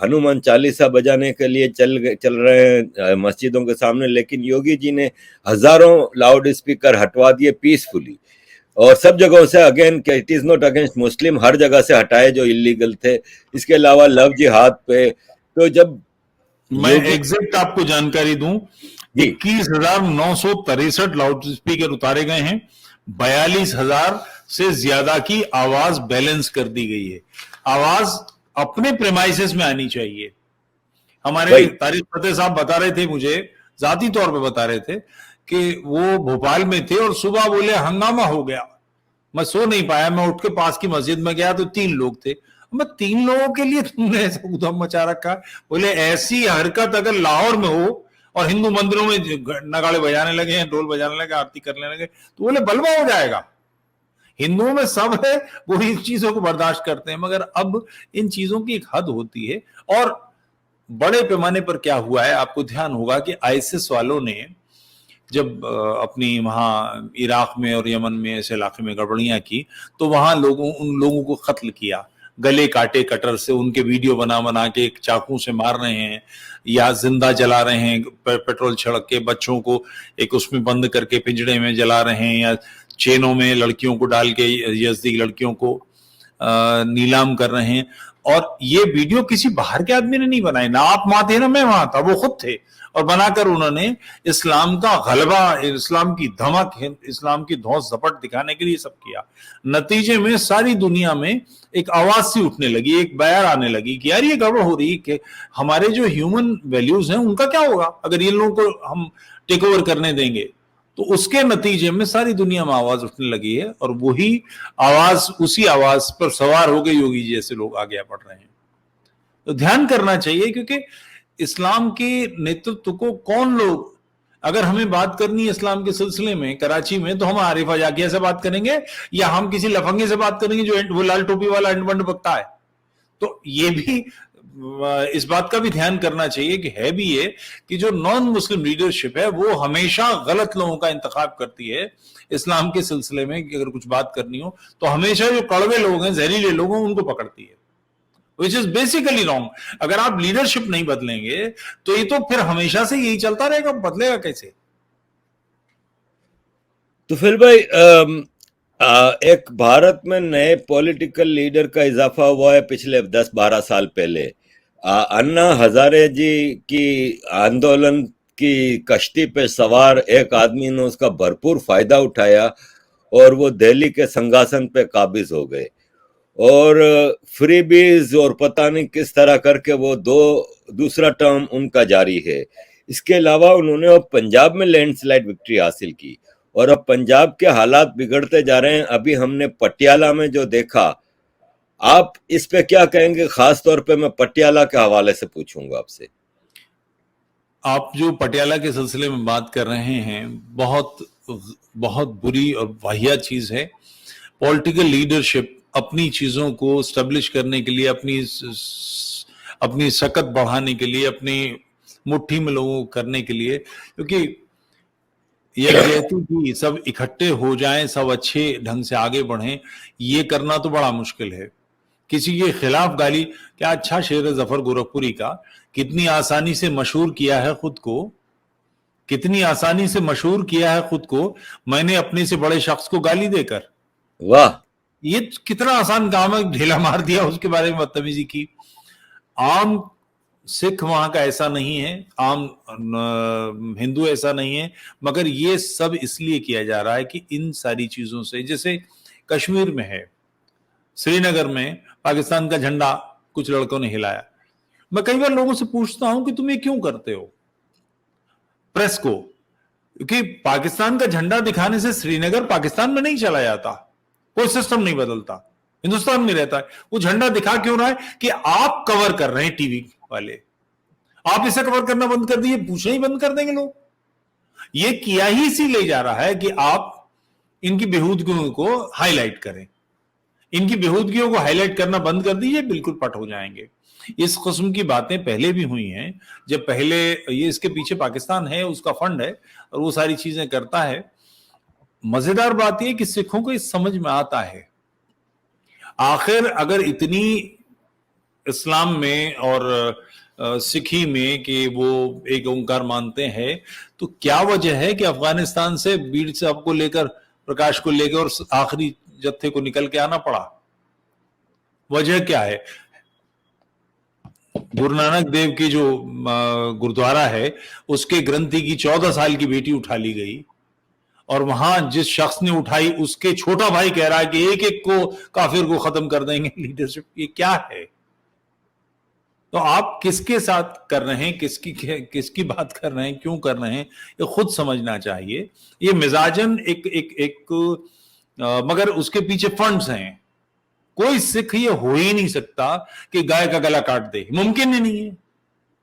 हनुमान चालीसा बजाने के लिए चल रहे हैं मस्जिदों के सामने, लेकिन योगी जी ने हजारों लाउड स्पीकर हटवा दिए पीसफुली, और सब जगहों से, again it is not against Muslim, हर जगह से हटाए जो इलीगल थे। इसके अलावा लव जिहाद पे, तो जब मैं एग्जैक्ट आपको जानकारी दूं, 21,963 लाउड स्पीकर उतारे गए हैं, 42,000 से ज्यादा की आवाज बैलेंस कर दी गई है। आवाज अपने प्रेमाइसेस में आनी चाहिए। हमारे तारिक फतेह साहब बता रहे थे, मुझे जाती तौर पे बता रहे थे कि वो भोपाल में थे और सुबह बोले हंगामा हो गया, मैं सो नहीं पाया, मैं उठ के पास की मस्जिद में गया तो 3 लोग थे। मैं 3 लोगों के लिए तुमने ऐसा उधम मचा रखा? बोले ऐसी हरकत अगर लाहौर में हो और हिंदू मंदिरों में नगाड़े बजाने लगे हैं, ढोल बजाने लगे, आरती करने लगे, तो बोले बलवा हो जाएगा। हिंदुओं में सब है, वो इन चीजों को बर्दाश्त करते हैं, मगर अब इन चीजों की एक हद होती है। और बड़े पैमाने पर क्या हुआ है, आपको ध्यान होगा कि आईएसआईएस वालों ने जब अपनी वहां इराक में और यमन में ऐसे इलाके में गड़बड़ियां की, तो वहां उन लोगों को कत्ल किया, गले काटे कटर से, उनके वीडियो बना बना के एक चाकू से मार रहे हैं या जिंदा जला रहे हैं, पेट्रोल छिड़क के बच्चों को एक उसमें बंद करके पिंजड़े में जला रहे हैं, या चेनों में लड़कियों को डाल के, यज़दी लड़कियों को नीलाम कर रहे हैं। और ये वीडियो किसी बाहर के आदमी ने नहीं बनाई, ना आप वहां थे ना मैं वहां था, वो खुद थे, और बनाकर उन्होंने इस्लाम का गलबा, इस्लाम की धमक, इस्लाम की धौंस झपट दिखाने के लिए सब किया। नतीजे में सारी दुनिया में एक आवाज सी उठने लगी, एक बयार आने लगी कि यार ये गड़बड़ हो रही है, कि हमारे जो ह्यूमन वैल्यूज हैं उनका क्या होगा अगर ये लोगों को हम टेक ओवर करने देंगे। तो उसके नतीजे में सारी दुनिया में आवाज उठने लगी है, और वही आवाज, उसी आवाज पर सवार हो गए योगी जी जैसे लोग आगे बढ़ रहे हैं। तो ध्यान करना चाहिए, क्योंकि इस्लाम के नेतृत्व को कौन लोग, अगर हमें बात करनी है इस्लाम के सिलसिले में कराची में, तो हम आरिफ जाकिया से बात करेंगे या हम किसी लफंगे से बात करेंगे जो वो लाल टोपी वाला एंड बकता है। तो ये भी इस बात का भी ध्यान करना चाहिए कि है भी ये कि जो नॉन मुस्लिम लीडरशिप है वो हमेशा गलत लोगों का इंतखाब करती है इस्लाम के सिलसिले में, कि अगर कुछ बात करनी हो तो हमेशा जो कड़वे लोग हैं, जहरीले लोग हैं, उनको पकड़ती है, विच इज बेसिकली रॉन्ग। अगर आप लीडरशिप नहीं बदलेंगे तो ये तो फिर हमेशा से यही चलता रहेगा, बदलेगा कैसे? तो फिर भाई एक भारत में नए पॉलिटिकल लीडर का इजाफा हुआ है पिछले 10-12 साल पहले। अन्ना हजारे जी की आंदोलन की कश्ती पे सवार एक आदमी ने उसका भरपूर फायदा उठाया और वो दिल्ली के संगासन पे काबिज हो गए, और फ्रीबीज और पता नहीं किस तरह करके वो दूसरा टर्म उनका जारी है। इसके अलावा उन्होंने अब पंजाब में लैंडस्लाइड विक्ट्री हासिल की, और अब पंजाब के हालात बिगड़ते जा रहे हैं। अभी हमने पटियाला में जो देखा, आप इस पे क्या कहेंगे? खास तौर पे मैं पटियाला के हवाले से पूछूंगा आपसे। आप जो पटियाला के सिलसिले में बात कर रहे हैं, बहुत बहुत बुरी और वाहियात चीज है। पॉलिटिकल लीडरशिप अपनी चीजों को स्टेब्लिश करने के लिए, अपनी सकत बढ़ाने के लिए, अपनी मुट्ठी में लोगों को करने के लिए, क्योंकि यकजहती की सब इकट्ठे हो जाएं, सब अच्छे ढंग से आगे बढ़ें, ये करना तो बड़ा मुश्किल है। किसी के खिलाफ गाली, क्या अच्छा शेर है जफर गोरखपुरी का, कितनी आसानी से मशहूर किया है खुद को, कितनी आसानी से मशहूर किया है खुद को मैंने अपने से बड़े शख्स को गाली देकर। वाह, ये कितना आसान काम है, ढेला मार दिया, उसके बारे में बदतमीजी की। आम सिख वहां का ऐसा नहीं है, आम हिंदू ऐसा नहीं है, मगर ये सब इसलिए किया जा रहा है कि इन सारी चीजों से, जैसे कश्मीर में है, श्रीनगर में पाकिस्तान का झंडा कुछ लड़कों ने हिलाया। मैं कई बार लोगों से पूछता हूं कि तुम ये क्यों करते हो, प्रेस को, क्योंकि पाकिस्तान का झंडा दिखाने से श्रीनगर पाकिस्तान में नहीं चला जाता, कोई सिस्टम नहीं बदलता, हिंदुस्तान में रहता है। वो झंडा दिखा क्यों रहा है कि आप कवर कर रहे हैं, टीवी वाले आप इसे कवर करना बंद कर दिए, पूछना ही बंद कर देंगे लोग। ये किया ही इसीलिए जा रहा है कि आप इनकी बेहूदगियों को हाईलाइट करें। इनकी बेहूदगियों को हाईलाइट करना बंद कर दीजिए, बिल्कुल पट हो जाएंगे। इस किस्म की बातें पहले भी हुई हैं, जब पहले ये, इसके पीछे पाकिस्तान है, उसका फंड है और वो सारी चीजें करता है। मजेदार बात यह कि सिखों को इस समझ में आता है, आखिर अगर इतनी इस्लाम में और सिखी में कि वो एक ओंकार मानते हैं, तो क्या वजह है कि अफगानिस्तान से बीड़ साहब को लेकर, प्रकाश को लेकर और आखिरी जत्थे को निकल के आना पड़ा? वजह क्या है? गुरु नानक देव की जो गुरुद्वारा है, उसके ग्रंथी की 14 साल की बेटी उठा ली गई, और वहां जिस शख्स ने उठाई उसके छोटा भाई कह रहा है कि एक एक को काफिर को खत्म कर देंगे लीडरशिप। ये क्या है? तो आप किसके साथ कर रहे हैं, किसकी बात कर रहे हैं, क्यों कर रहे हैं, ये खुद समझना चाहिए। ये मिजाजन एक मगर उसके पीछे फंड्स हैं। कोई सिख ये हो ही नहीं सकता कि गाय का गला काट दे, मुमकिन ही नहीं है।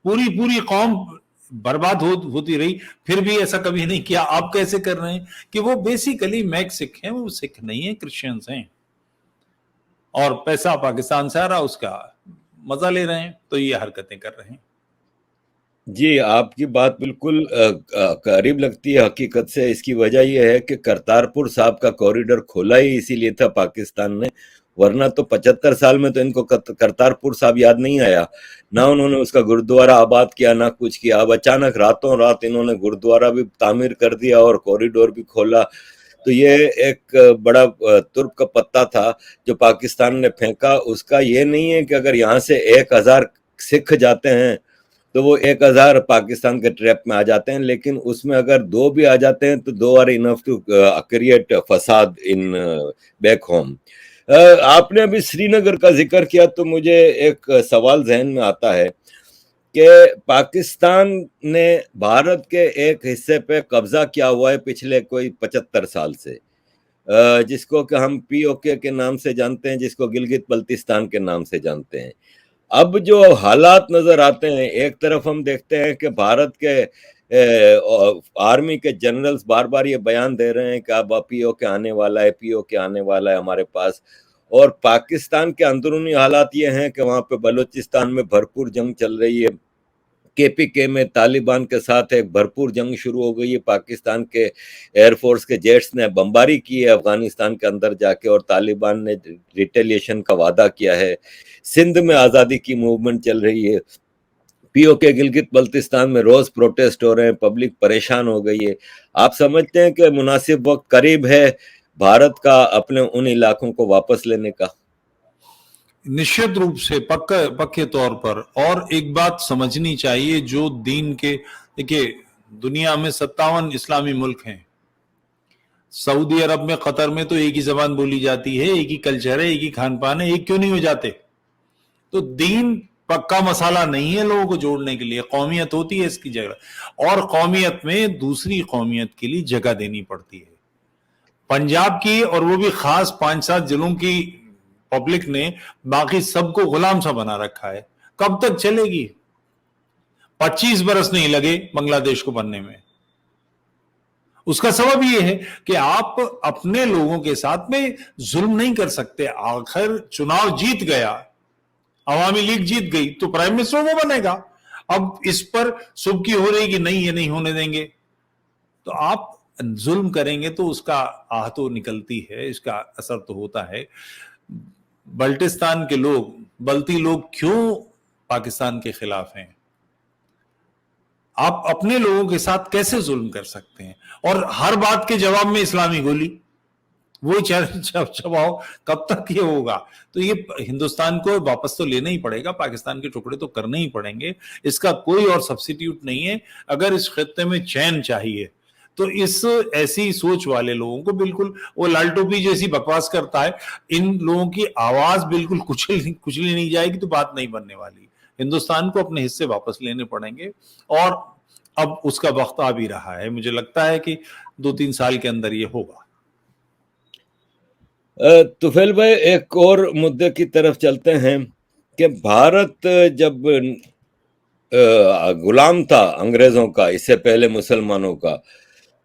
पूरी कौम बर्बाद होती रही, फिर भी ऐसा कभी नहीं किया। आप कैसे कर रहे हैं कि वो बेसिकली मैक सिख हैं, वो सिख नहीं है, क्रिश्चियंस हैं, और पैसा पाकिस्तान से आ रहा, उसका मजा ले रहे हैं, तो ये हरकतें कर रहे हैं। जी, आपकी बात बिल्कुल करीब लगती है हकीकत से। इसकी वजह यह है कि करतारपुर साहब का कॉरिडोर खोला ही इसीलिए था पाकिस्तान ने, वरना तो 75 साल में तो इनको करतारपुर साहब याद नहीं आया, ना उन्होंने उसका गुरुद्वारा आबाद किया, ना कुछ किया। अब अचानक रातों रात इन्होंने गुरुद्वारा भी तामीर कर दिया और कॉरिडोर भी खोला। तो ये एक बड़ा तुर्क का पत्ता था जो पाकिस्तान ने फेंका। उसका ये नहीं है कि अगर यहाँ से 1000 सिख जाते हैं तो वो 1000 पाकिस्तान के ट्रैप में आ जाते हैं, लेकिन उसमें अगर 2 भी आ जाते हैं तो 2 आर इनफ टू क्रिएट फसाद इन बैक होम। आपने अभी श्रीनगर का जिक्र किया तो मुझे एक सवाल जहन में आता है कि पाकिस्तान ने भारत के एक हिस्से पे कब्जा किया हुआ है पिछले कोई 75 साल से, जिसको कि हम पीओके के नाम से जानते हैं, जिसको गिलगित बल्तिस्तान के नाम से जानते हैं। अब जो हालात नजर आते हैं, एक तरफ हम देखते हैं कि भारत के आर्मी के जनरल्स बार बार ये बयान दे रहे हैं कि अब पीओके आने वाला है, पीओके आने वाला है हमारे पास, और पाकिस्तान के अंदरूनी हालात ये हैं कि वहां पे बलूचिस्तान में भरपूर जंग चल रही है। केपीके में तालिबान के साथ एक भरपूर जंग शुरू हो गई है। पाकिस्तान के एयरफोर्स के जेट्स ने बमबारी की है अफगानिस्तान के अंदर जाके, और तालिबान ने रिटेलिएशन का वादा किया है। सिंध में आज़ादी की मूवमेंट चल रही है। पीओके गिलगित बल्तिस्तान में रोज प्रोटेस्ट हो रहे हैं, पब्लिक परेशान हो गई है। आप समझते हैं कि मुनासिब वक्त करीब है भारत का अपने उन इलाकों को वापस लेने का? निश्चित रूप से पक्के तौर पर। और एक बात समझनी चाहिए, जो दीन के, देखिए दुनिया में 57 इस्लामी मुल्क हैं। सऊदी अरब में, कतर में तो एक ही जबान बोली जाती है, एक ही कल्चर है, एक ही खान पान है, एक क्यों नहीं हो जाते? तो दीन पक्का मसाला नहीं है लोगों को जोड़ने के लिए, कौमियत होती है इसकी जगह, और कौमियत में दूसरी कौमियत के लिए जगह देनी पड़ती है। पंजाब की, और वो भी खास 5-7 जिलों की पब्लिक ने बाकी सबको गुलाम सा बना रखा है। कब तक चलेगी? 25 बरस नहीं लगे बांग्लादेश को बनने में। उसका सबब यह है कि आप अपने लोगों के साथ में जुल्म नहीं कर सकते। आखिर चुनाव जीत गया, अवामी लीग जीत गई, तो प्राइम मिनिस्टर वो बनेगा। अब इस पर सुबकी हो रही कि नहीं, ये नहीं होने देंगे, तो आप जुल्म करेंगे तो उसका आह तो निकलती है, इसका असर तो होता है। बल्टिस्तान के लोग, बल्ती लोग क्यों पाकिस्तान के खिलाफ हैं? आप अपने लोगों के साथ कैसे जुल्म कर सकते हैं? और हर बात के जवाब में इस्लामी गोली, वो जवाब कब तक ये होगा? तो ये हिंदुस्तान को वापस तो लेना ही पड़ेगा, पाकिस्तान के टुकड़े तो करने ही पड़ेंगे, इसका कोई और सब्सिट्यूट नहीं है। अगर इस खित्ते में चैन चाहिए तो इस ऐसी सोच वाले लोगों को, बिल्कुल वो लाल टोपी जैसी बकवास करता है, इन लोगों की आवाज बिल्कुल कुचली नहीं जाएगी तो बात नहीं बनने वाली। हिंदुस्तान को अपने हिस्से वापस लेने पड़ेंगे, और अब उसका वक्त आ भी रहा है। मुझे लगता है कि 2-3 साल के अंदर ये होगा। तुफैल भाई, एक और मुद्दे की तरफ चलते हैं कि भारत जब गुलाम था अंग्रेजों का, इससे पहले मुसलमानों का,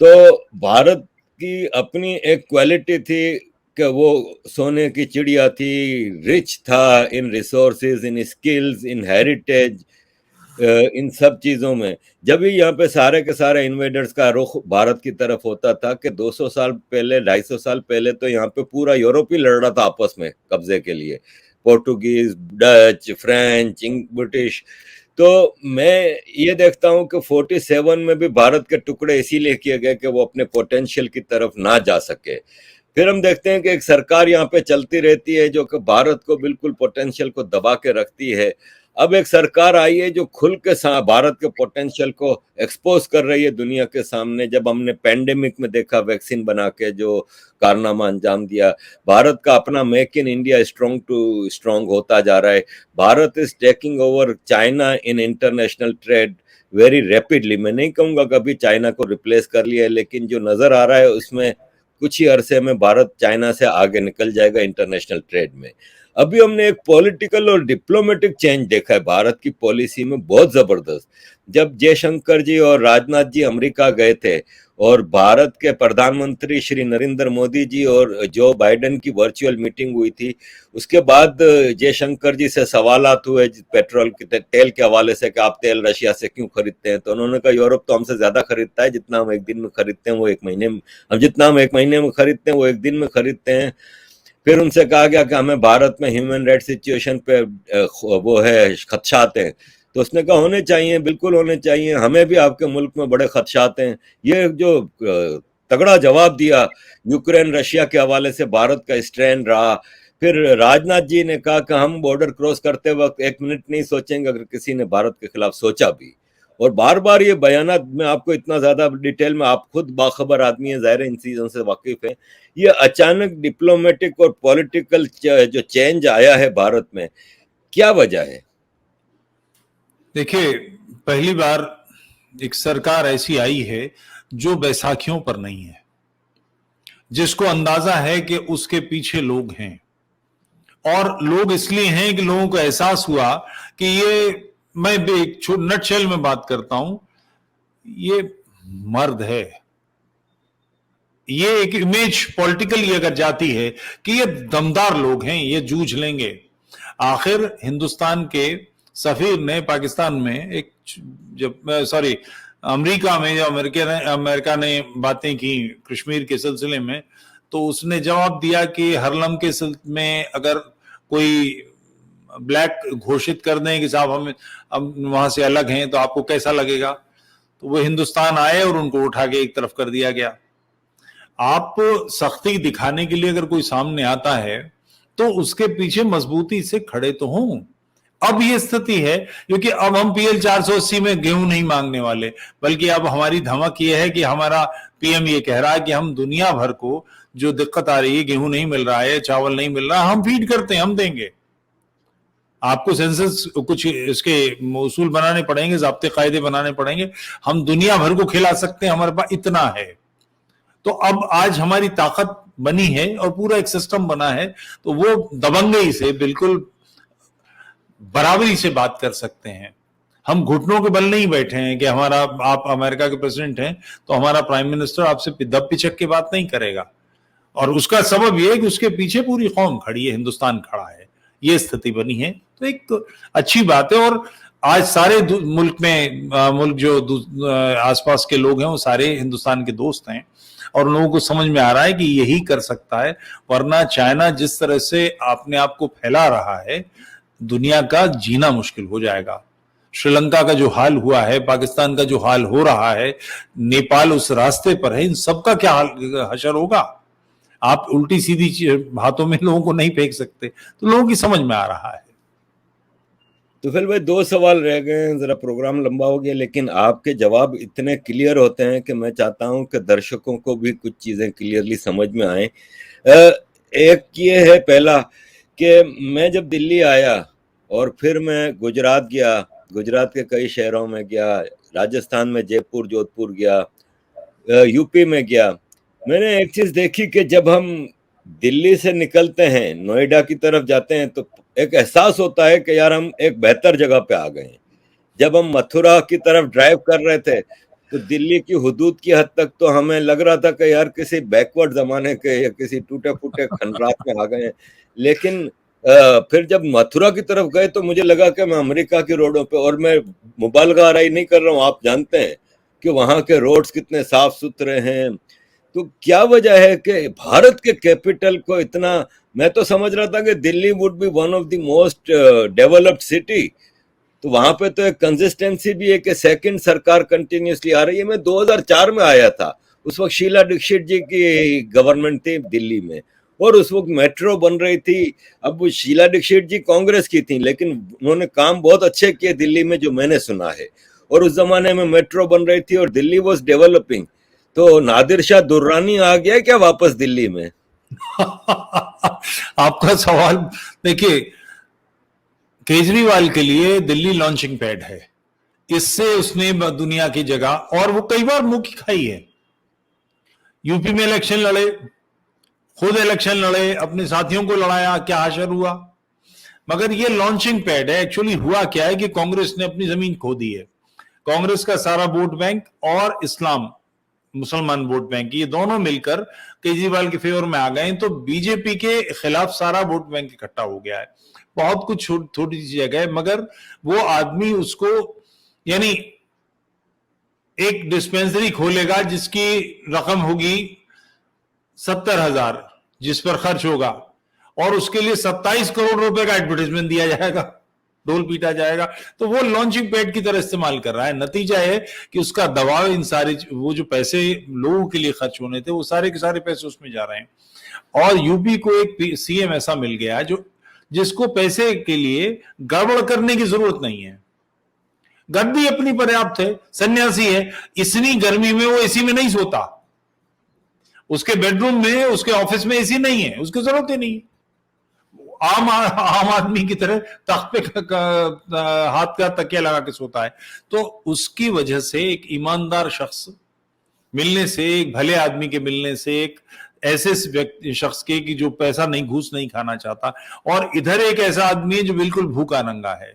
तो भारत की अपनी एक क्वालिटी थी कि वो सोने की चिड़िया थी, रिच था इन रिसोर्सेज, इन स्किल्स, इन हेरिटेज, इन सब चीजों में। जब भी यहाँ पे सारे के सारे इन्वेडर्स का रुख भारत की तरफ होता था कि 200 साल पहले, 250 साल पहले तो यहाँ पे पूरा यूरोप ही लड़ रहा था आपस में कब्जे के लिए, पोर्टुगीज, डच, फ्रेंच, ब्रिटिश। तो मैं ये देखता हूँ कि 47 में भी भारत के टुकड़े इसीलिए किए गए कि वो अपने पोटेंशियल की तरफ ना जा सके। फिर हम देखते हैं कि एक सरकार यहाँ पे चलती रहती है जो कि भारत को बिल्कुल पोटेंशियल को दबा के रखती है। अब एक सरकार आई है जो खुल के भारत के पोटेंशियल को एक्सपोज कर रही है दुनिया के सामने। जब हमने पैंडेमिक में देखा, वैक्सीन बना के जो कारनामा अंजाम दिया, भारत का अपना make in India strong to strong होता जा रहा है। Bharat is taking over China in international trade very rapidly. मैं नहीं कहूंगा कभी चाइना को रिप्लेस कर लिया है, लेकिन जो नजर आ रहा है उसमें कुछ ही अरसे में भारत चाइना से आगे निकल जाएगा इंटरनेशनल ट्रेड में। अभी हमने एक पॉलिटिकल और डिप्लोमेटिक चेंज देखा है भारत की पॉलिसी में, बहुत जबरदस्त। जब जयशंकर जी और राजनाथ जी अमेरिका गए थे और भारत के प्रधानमंत्री श्री नरेंद्र मोदी जी और जो बाइडेन की वर्चुअल मीटिंग हुई थी, उसके बाद जयशंकर जी से सवालात हुए पेट्रोल के तेल के हवाले से कि आप तेल रशिया से क्यों खरीदते हैं? तो उन्होंने कहा यूरोप तो हमसे ज्यादा खरीदता है, जितना हम एक दिन में खरीदते हैं वो एक महीने में, जितना हम एक महीने में खरीदते हैं वो एक दिन में खरीदते हैं। फिर उनसे कहा गया कि हमें भारत में ह्यूमन राइट सिचुएशन पे वो है खदशात हैं। तो उसने कहा होने चाहिए, बिल्कुल होने चाहिए, हमें भी आपके मुल्क में बड़े खदशात हैं। ये जो तगड़ा जवाब दिया। यूक्रेन रशिया के हवाले से भारत का स्टैंड रहा। फिर राजनाथ जी ने कहा कि हम बॉर्डर क्रॉस करते वक्त 1 मिनट नहीं सोचेंगे अगर किसी ने भारत के खिलाफ सोचा भी। और बार बार ये बयानात, मैं आपको इतना ज्यादा डिटेल में, आप खुद बाखबर आदमी है, जाहिर है इन चीजों से वाकिफ है, ये अचानक डिप्लोमेटिक और पॉलिटिकल जो चेंज आया है भारत में, क्या वजह है? देखिए, पहली बार एक सरकार ऐसी आई है जो बैसाखियों पर नहीं है, जिसको अंदाजा है कि उसके पीछे लोग हैं, और लोग इसलिए हैं कि लोगों को एहसास हुआ कि ये, मैं एक नटशेल में बात करता हूं, ये मर्द है। ये एक इमेज पॉलिटिकली अगर जाती है कि ये दमदार लोग हैं, ये जूझ लेंगे। आखिर हिंदुस्तान के सफीर ने पाकिस्तान में एक, जब सॉरी अमेरिका में, जब अमेरिका ने बातें की कश्मीर के सिलसिले में, तो उसने जवाब दिया कि हरलम के में अगर कोई ब्लैक घोषित कर दें कि साहब हम वहां से अलग हैं, तो आपको कैसा लगेगा? तो वो हिंदुस्तान आए और उनको उठा के एक तरफ कर दिया गया। आप सख्ती दिखाने के लिए अगर कोई सामने आता है तो उसके पीछे मजबूती से खड़े तो हों। अब ये स्थिति है, क्योंकि अब हम PL 480 में गेहूं नहीं मांगने वाले, बल्कि अब हमारी धमक ये है कि हमारा PM ये कह रहा है कि हम दुनिया भर को जो दिक्कत आ रही है, गेहूं नहीं मिल रहा है, चावल नहीं मिल रहा है, हम फीड करते हैं, हम देंगे। आपको सेंसस कुछ इसके उसूल बनाने पड़ेंगे, ज़ाब्ते कायदे बनाने पड़ेंगे, हम दुनिया भर को खिला सकते हैं, हमारे पास इतना है। तो अब आज हमारी ताकत बनी है और पूरा एक सिस्टम बना है, तो वो दबंगई से बिल्कुल बराबरी से बात कर सकते हैं। हम घुटनों के बल नहीं बैठे हैं कि हमारा, आप अमेरिका के प्रेसिडेंट हैं तो हमारा प्राइम मिनिस्टर आपसे दब पिचक के बात नहीं करेगा। और उसका सबब यह है कि उसके पीछे पूरी कौम खड़ी है, हिंदुस्तान खड़ा है, ये स्थिति बनी है। तो एक अच्छी बात है। और आज सारे मुल्क में, मुल्क जो आसपास के लोग हैं वो सारे हिंदुस्तान के दोस्त हैं, और लोगों को समझ में आ रहा है कि यही कर सकता है, वरना चाइना जिस तरह से अपने आप को फैला रहा है, दुनिया का जीना मुश्किल हो जाएगा। श्रीलंका का जो हाल हुआ है, पाकिस्तान का जो हाल हो रहा है, नेपाल उस रास्ते पर है, इन सबका क्या हाल हशर होगा? आप उल्टी सीधी हाथों में लोगों को नहीं फेंक सकते। तो लोगों की समझ में आ रहा है। तो फिर भाई 2 सवाल रह गए हैं, जरा प्रोग्राम लंबा हो गया, लेकिन आपके जवाब इतने क्लियर होते हैं कि मैं चाहता हूं कि दर्शकों को भी कुछ चीजें क्लियरली समझ में आए। एक ये है पहला कि मैं जब दिल्ली आया और फिर मैं गुजरात गया, गुजरात के कई शहरों में गया, राजस्थान में जयपुर जोधपुर गया, यूपी में गया, मैंने एक चीज देखी कि जब हम दिल्ली से निकलते हैं, नोएडा की तरफ जाते हैं, तो एक एहसास होता है कि यार हम एक बेहतर जगह पे आ गए हैं। जब हम मथुरा की तरफ ड्राइव कर रहे थे तो दिल्ली की हुदूद की हद तक तो हमें लग रहा था कि यार किसी बैकवर्ड जमाने के या किसी टूटे फूटे खंडरात में आ गए हैं। लेकिन फिर जब मथुरा की तरफ गए तो मुझे लगा कि मैं अमेरिका की रोडों पे, और मैं मुबालगा आराई नहीं कर रहा हूँ, आप जानते हैं कि वहां के रोड्स कितने साफ सुथरे हैं। तो क्या वजह है कि भारत के कैपिटल को इतना, मैं तो समझ रहा था कि Delhi would be one of the most developed city, तो वहां पे तो एक कंसिस्टेंसी भी है कि सेकंड सरकार कंटिन्यूसली आ रही है। मैं 2004 में आया था, उस वक्त शीला दीक्षित जी की गवर्नमेंट थी दिल्ली में, और उस वक्त मेट्रो बन रही थी। अब शीला दीक्षित जी कांग्रेस की थी, लेकिन उन्होंने काम बहुत अच्छे किए दिल्ली में, जो मैंने सुना है, और उस जमाने में मेट्रो बन रही थी और दिल्ली वॉज डेवलपिंग। तो नादिर शाह दुर्रानी आ गया क्या वापस दिल्ली में? आपका सवाल, देखिए, केजरीवाल के लिए दिल्ली लॉन्चिंग पैड है। इससे उसने दुनिया की जगह, और वो कई बार मुंह की खाई है। यूपी में इलेक्शन लड़े, खुद इलेक्शन लड़े, अपने साथियों को लड़ाया, क्या हाशर हुआ। मगर ये लॉन्चिंग पैड है। एक्चुअली हुआ क्या है कि कांग्रेस ने अपनी जमीन खो दी है। कांग्रेस का सारा वोट बैंक और इस्लाम मुसलमान वोट बैंक, ये दोनों मिलकर केजरीवाल के फेवर में आ गए, तो बीजेपी के खिलाफ सारा वोट बैंक इकट्ठा हो गया है। बहुत कुछ थोड़ी सी जगह है, मगर वो आदमी उसको, यानी एक डिस्पेंसरी खोलेगा जिसकी रकम होगी 70,000, जिस पर खर्च होगा, और उसके लिए 27 करोड़ रुपए का एडवर्टाइजमेंट दिया जाएगा। ढोल पीटा जाएगा, तो वो लॉन्चिंग पैड की तरह इस्तेमाल कर रहा है। नतीजा है कि उसका दबाव, इन सारे वो जो पैसे लोगों के लिए खर्च होने थे वो सारे के सारे पैसे उसमें जा रहे हैं। और यूपी को एक सीएम ऐसा मिल गया है जो जिसको पैसे के लिए गड़बड़ करने की जरूरत नहीं है। गद्दी अपनी पर्याप्त है, सन्यासी है, इतनी गर्मी में वो एसी में नहीं सोता, उसके बेडरूम में, उसके ऑफिस में एसी नहीं है, उसकी जरूरत ही नहीं। आम आदमी की तरह तख्त पे हाथ का तकिया लगा के सोता है। तो उसकी वजह से एक ईमानदार शख्स मिलने से, एक भले आदमी के मिलने से, एक ऐसे शख्स के कि जो पैसा नहीं, घूस नहीं खाना चाहता, और इधर एक ऐसा आदमी है जो बिल्कुल भूखा नंगा है।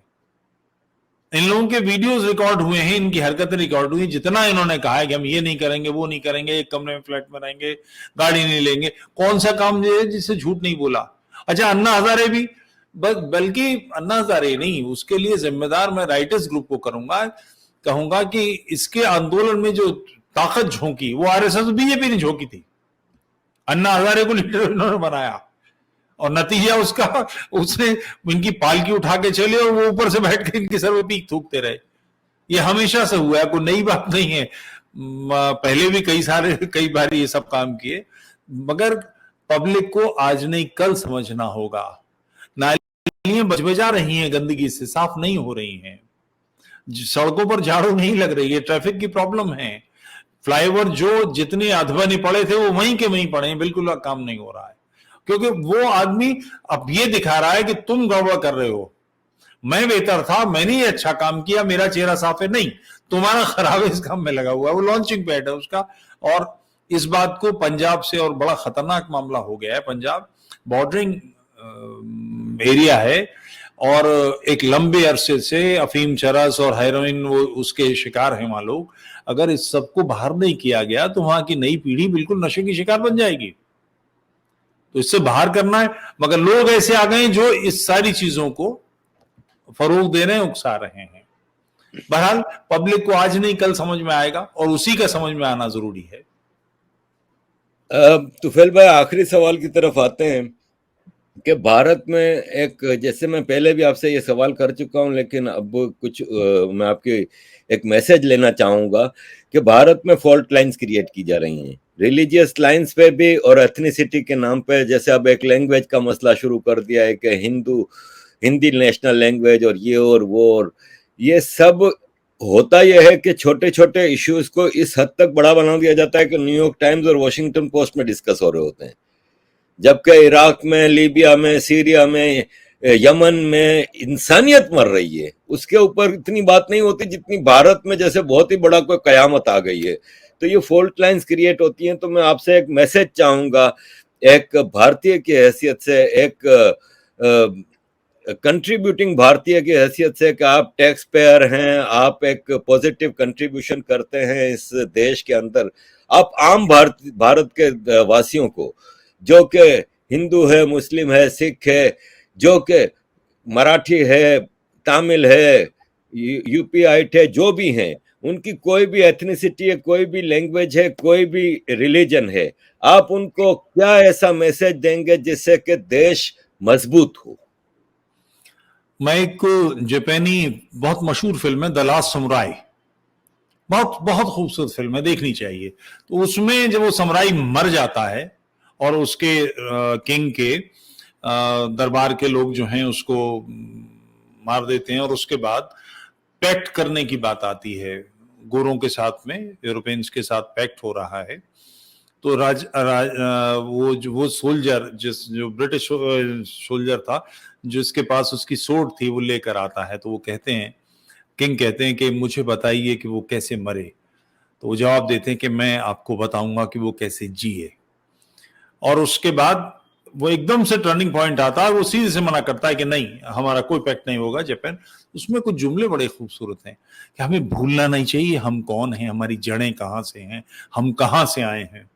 इन लोगों के वीडियोस रिकॉर्ड हुए हैं, इनकी हरकतें रिकॉर्ड हुई, जितना इन्होंने कहा है कि हम ये नहीं करेंगे, वो नहीं करेंगे, एक कमरे में फ्लैट में रहेंगे, गाड़ी नहीं लेंगे, कौन सा काम है जिससे झूठ नहीं बोला। अच्छा, अन्ना हजारे भी, बल्कि अन्ना हजारे नहीं, उसके लिए जिम्मेदार मैं राइटर्स ग्रुप को कहूंगा कि इसके आंदोलन में जो ताकत झोंकी वो आरएसएस बीजेपी ने झोंकी थी। अन्ना हजारे को लीडर इन्होंने बनाया और नतीजा उसका, उसने इनकी पालकी उठा के चले और वो ऊपर से बैठ के इनके सर में पीक थूकते रहे। ये हमेशा से हुआ है, कोई नई बात नहीं है। पहले भी कई बार ये सब काम किए, मगर पब्लिक को आज नहीं कल समझना होगा। नालियां बजबजा रही हैं, गंदगी से साफ नहीं हो रही हैं, सड़कों पर झाड़ू नहीं लग रही है, ट्रैफिक की प्रॉब्लम है, फ्लाईओवर जो जितने अधबनी पड़े थे वो वहीं के वहीं पड़े हैं, बिल्कुल काम नहीं हो रहा है। क्योंकि वो आदमी अब ये दिखा रहा है कि तुम गड़बड़ कर रहे हो, मैं बेहतर था, मैंने ये अच्छा काम किया, मेरा चेहरा साफ है, नहीं तुम्हारा खराब है, इस काम में लगा हुआ है। वो लॉन्चिंग पैड है उसका। और इस बात को पंजाब से, और बड़ा खतरनाक मामला हो गया है, पंजाब बॉर्डरिंग एरिया है और एक लंबे अरसे से अफीम, चरस और हेरोइन वो उसके शिकार हैं वहां लोग। अगर इस सबको बाहर नहीं किया गया तो वहां की नई पीढ़ी बिल्कुल नशे की शिकार बन जाएगी। तो इससे बाहर करना है, मगर लोग ऐसे आ गए जो इस सारी चीजों को फरोग दे रहे हैं, उकसा रहे हैं। बहरहाल पब्लिक को आज नहीं कल समझ में आएगा और उसी का समझ में आना जरूरी है। तुफैल भाई, आखिरी सवाल की तरफ आते हैं कि भारत में एक, जैसे मैं पहले भी आपसे ये सवाल कर चुका हूं, लेकिन अब कुछ मैं आपके एक मैसेज लेना चाहूंगा कि भारत में फॉल्ट लाइंस क्रिएट की जा रही हैं, रिलीजियस लाइंस पे भी और एथनिसिटी के नाम पे। जैसे अब एक लैंग्वेज का मसला शुरू कर दिया है कि हिंदी नेशनल लैंग्वेज और ये और वो, और ये सब होता यह है कि छोटे छोटे इश्यूज को इस हद तक बड़ा बना दिया जाता है कि न्यूयॉर्क टाइम्स और वॉशिंगटन पोस्ट में डिस्कस हो रहे होते हैं, जबकि इराक में, लीबिया में, सीरिया में, यमन में इंसानियत मर रही है, उसके ऊपर इतनी बात नहीं होती जितनी भारत में जैसे बहुत ही बड़ा कोई कयामत आ गई है। तो ये फॉल्ट लाइंस क्रिएट होती हैं। तो मैं आपसे एक मैसेज चाहूंगा, एक भारतीय की हैसियत से, एक कंट्रीब्यूटिंग भारतीय की हैसियत से, कि आप टैक्स पेयर हैं, आप एक पॉजिटिव कंट्रीब्यूशन करते हैं इस देश के अंदर। आप आम भारत के वासियों को, जो कि हिंदू है, मुस्लिम है, सिख है, जो कि मराठी है, तमिल है, यूपीआईट है, जो भी हैं, उनकी कोई भी एथनिसिटी है, कोई भी लैंग्वेज है, कोई भी रिलीजन है, आप उनको क्या ऐसा मैसेज देंगे जिससे कि देश मजबूत हो? मैं एक जापानी बहुत मशहूर फिल्म है द लास्ट समुराई, बहुत बहुत खूबसूरत फिल्म है, देखनी चाहिए। तो उसमें जब वो समुराई मर जाता है और उसके किंग के दरबार के लोग जो हैं उसको मार देते हैं, और उसके बाद पैक्ट करने की बात आती है, गोरों के साथ में यूरोपियंस के साथ पैक्ट हो रहा है। तो वो सोल्जर, जो ब्रिटिश सोल्जर था, जिसके पास उसकी सोर्ड थी, वो लेकर आता है। तो वो कहते हैं, किंग कहते हैं कि मुझे बताइए कि वो कैसे मरे। तो वो जवाब देते हैं कि मैं आपको बताऊंगा कि वो कैसे जिए। और उसके बाद वो एकदम से टर्निंग पॉइंट आता है, वो सीधे से मना करता है कि नहीं, हमारा कोई पैक्ट नहीं होगा जापान। उसमें कुछ जुमले बड़े खूबसूरत हैं कि हमें भूलना नहीं चाहिए हम कौन हैं, हमारी जड़ें कहां से हैं, हम कहां से आए हैं।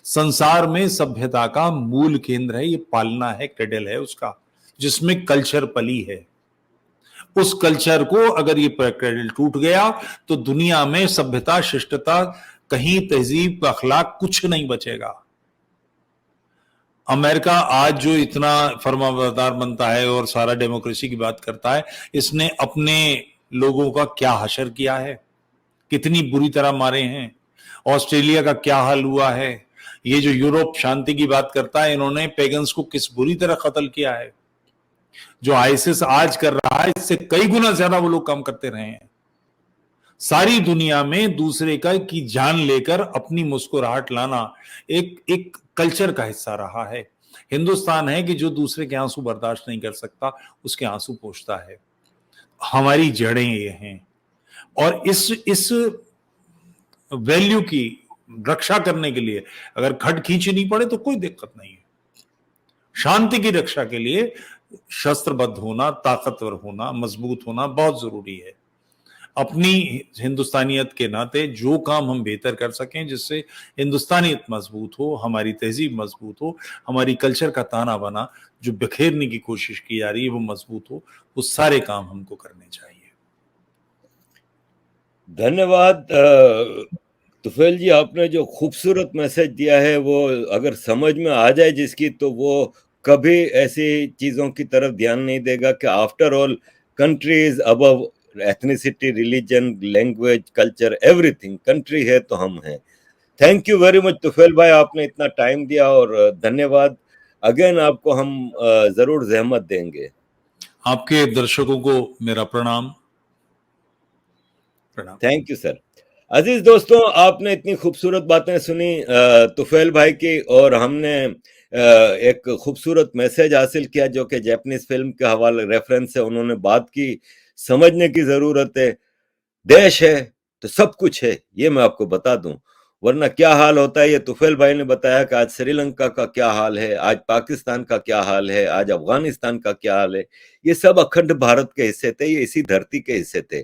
संसार में सभ्यता का मूल केंद्र है, ये पालना है, क्रेडल है उसका, जिसमें कल्चर पली है। उस कल्चर को अगर ये क्रेडल टूट गया तो दुनिया में सभ्यता, शिष्टता, कहीं तहजीब, अखलाक कुछ नहीं बचेगा। अमेरिका आज जो इतना फर्माबरदार बनता है और सारा डेमोक्रेसी की बात करता है, इसने अपने लोगों का क्या हशर किया है, कितनी बुरी तरह मारे हैं। ऑस्ट्रेलिया का क्या हाल हुआ है, ये जो यूरोप शांति की बात करता है, इन्होंने पेगन्स को किस बुरी तरह कत्ल किया है। जो आईसिस आज कर रहा है, इससे कई गुना ज्यादा वो लोग काम करते रहे हैं। सारी दुनिया में दूसरे का की जान लेकर अपनी मुस्कुराहट लाना एक कल्चर का हिस्सा रहा है। हिंदुस्तान है कि जो दूसरे के आंसू बर्दाश्त नहीं कर सकता, उसके आंसू पोंछता है। हमारी जड़ें ये हैं, और इस वैल्यू की रक्षा करने के लिए अगर खट खींचनी पड़े तो कोई दिक्कत नहीं है। शांति की रक्षा के लिए शस्त्रबद्ध होना, ताकतवर होना, मजबूत होना बहुत जरूरी है। अपनी हिंदुस्तानियत के नाते जो काम हम बेहतर कर सकें, जिससे हिंदुस्तानियत मजबूत हो, हमारी तहजीब मजबूत हो, हमारी कल्चर का ताना बाना जो बिखेरने की कोशिश की जा रही है वो मजबूत हो, वो सारे काम हमको करने चाहिए। धन्यवाद तुफैल जी, आपने जो खूबसूरत मैसेज दिया है वो अगर समझ में आ जाए जिसकी, तो वो कभी ऐसी चीजों की तरफ ध्यान नहीं देगा कि after all country is above ethnicity, religion, language, culture, everything. Country है तो हम हैं। Thank you very much Tufail भाई, आपने इतना टाइम दिया, और धन्यवाद अगेन। आपको हम जरूर जहमत देंगे। आपके दर्शकों को मेरा प्रणाम। Thank you sir. अजीज दोस्तों, आपने इतनी खूबसूरत बातें सुनी तुफैल भाई की, और हमने एक खूबसूरत मैसेज हासिल किया जो कि जापानीज फिल्म के हवाले रेफरेंस से उन्होंने बात की। समझने की जरूरत है, देश है तो सब कुछ है, ये मैं आपको बता दूं, वरना क्या हाल होता है। ये तुफैल भाई ने बताया कि आज श्रीलंका का क्या हाल है, आज पाकिस्तान का क्या हाल है, आज अफगानिस्तान का क्या हाल है। ये सब अखंड भारत के हिस्से थे, ये इसी धरती के हिस्से थे।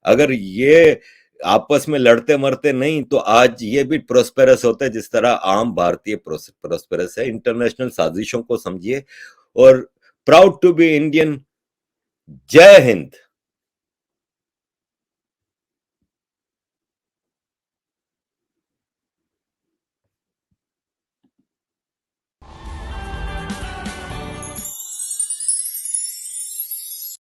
अगर ये आपस में लड़ते मरते नहीं तो आज ये भी प्रोस्पेरस होते जिस तरह आम भारतीय प्रोस्पेरस है। इंटरनेशनल साजिशों को समझिए, और प्राउड टू बी इंडियन। जय हिंद।